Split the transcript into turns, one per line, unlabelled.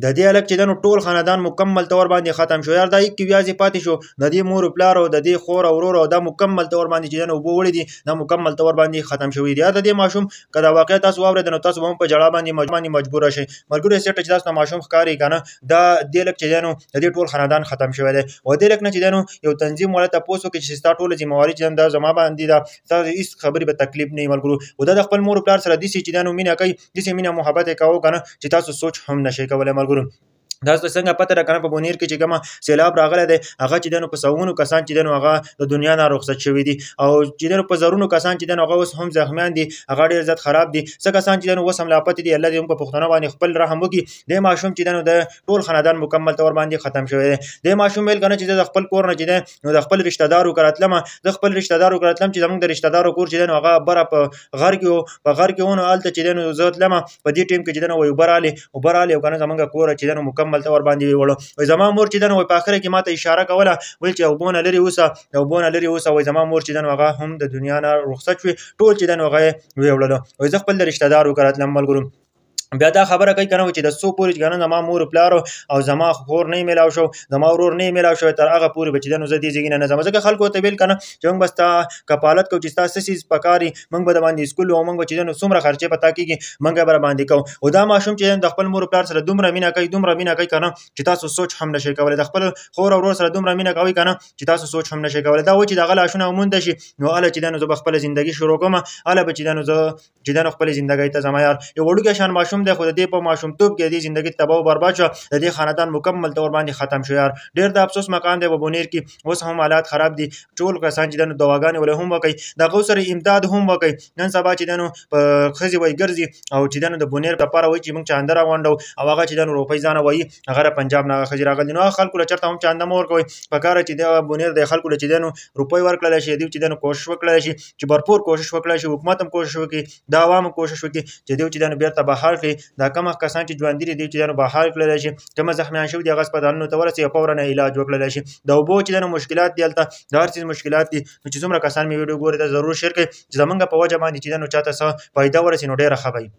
د دې هلک چې دی نو ټول خاندان مکمل طور باندې ختم شو. یار دا یک یوازې پاتې شو د دې مور او پلار او د دې خور او ورور او دا مکمل طور باندې چې دی نو اوبه وړي دي، دا مکمل طور باندې ختم شوي دي. یار د دې ماشوم که دا واقعه تاسو واورېدل نو تاسو به هم په ژړا باندې مجبوره شئ. ملګرو سیټه چې تاسو ته ماشوم ښکاري که نه، دا دې هلک چې دی نو د دې ټول خاندان ختم شوی دی. او دې هلک نه چې دی نو یو تنظیم والا تپوس وکړي چې ستا ټوله ذمهواري چې دا زما باندې ده، ستاسو هېڅ خبرې به تکلیف نه وي ملګرو. او دا د خپل مور او پلار سره داسې چې دی نو مینه کوي، داسې مینه محبت یې کوو که نه چې تاسو سوچ هم نشئ کولی ملګرو. دا څنګه پته ده که نه په بونیر کې چې کومه سیلاب راغلی دی، هغه چې دی نو په سوونو کسان چې دی نو هغه د دنیا نه رخصت شوي دي، او چې دی نو په زرونو کسان چې دی نو هغه اوس هم زخمیان دي، هغه ډېر زیات خراب دي. څه کسان چې دی نو اوس هم لاپتې دي، الله دې هم په پښتنو باندې خپل رحم وکړي. دې ماشوم چې دی نو د ټول خاندان مکمل طور باندې ختم شوی دی. دې ماشوم ویل که نه چې زه د خپل کور نه چې دی نو د خپل رشته دارو کره تلمه، زه خپل رشته دارو کره تلم چې زموږ د رشته دارو کور چې دی نو هغه بره په غر کې و، په غر کې و، نو هلته چې دی نو زه تلمه په دې ټیم کې چې دی نو اوبه رالې او که نه زموږ کور چې دی نو مکمل طور باندې ویوړو. وایي زما مور چې دی نو په آخره کې ما ته اشاره کوله، ویل چې اوبو نه لرې اوسه. وایي زما مور چې دی نو هغه هم د دنیا نه رخصت شوې، ټول چې دی نو هغه یې ویوړلو. وایي زه خپل د رشته دارو کره تلم ملګرو. بیا دا خبره کوي که نه چې د څو پورې چې که نه زما مور پلار او زما خور نه میلاو شو، زما ورور نه میلاو شو، تر هغه پورې به چې دی نو زه دې ځای نه ځم. ځکه خلکو ته ویل که نه چې موږ به ستا کفالت کوو، چې ستا څه څیز پکار وي موږ به د باندې سکول او موږ به چې دی نو څومره خرچې په تا کېږي موږ به را باندې کوو. او دا ماشوم چې د خپل مور پلار سره دومره مینه کوي که نه چې تاسو سوچ هم نشئ کولی. د خپل خور او ورور سره دومره مینه کوي که نه چې تاسو سوچ هم نشئ کولی. دا وایي چې دغه لاشونه ومونده شي نو هله چې دی نو زه به خپله زندګي شروع کوم، هله به چې دی نو زه چې دی نو خپلې زندګۍ ته ځم. یار یو وړوکی شان ماشوم دی، خو د دې په ماشومتوب کې د دې زندګي تباه او برباد شوه، د دې خاندان مکمل طور باندې ختم شو. یار ډېر د افسوس مقام دی په بونیر کې، اوس هم حالات خراب دي. ټول کسان چې دی نو دواګانې ولې هم وکړئ، د هغو سره امداد هم وکړئ. نن سبا چې دی نو په ښځې وایي ګرځي او چې دی نو د بونیر لپاره وایي چې موږ چانده راغونډو، او هغه چې دی نو روپۍ ځانه وایي هغه د پنجاب نه هغه ښځې راغلي، نو هغه خلکو له چېرته هم چانده مه ورکوئ. پکار چې دغه بونیر د خلکو له چې دی نو روپۍ ورکړلی شي، دوی چې دی نو کوشش وکړلی شي چې بھرپور کوشش وکړلی شي، حکومت هم کوشش وکړي، د عوامو کوشش وکړي چې دوی چې دی نو بېرته بحال کړي. دا کومه کسان چې ژوندي دي دوی چې دی نو بحال کړلی شي، کومه زخمیان شوي دي هغه هسپتالونو ته ورسوي او فوراً علاج وکړلی شي. د اوبو چې دی نو مشکلات دي هلته، د هر څیز مشکلات دي. نو چې څومره کسان مې ویډیو ګوري ته ضرور شیر کړئ چې زموږ په وجه باندې چې دی نو چاته څه فایده ورسي نو ډېره ښه به وي.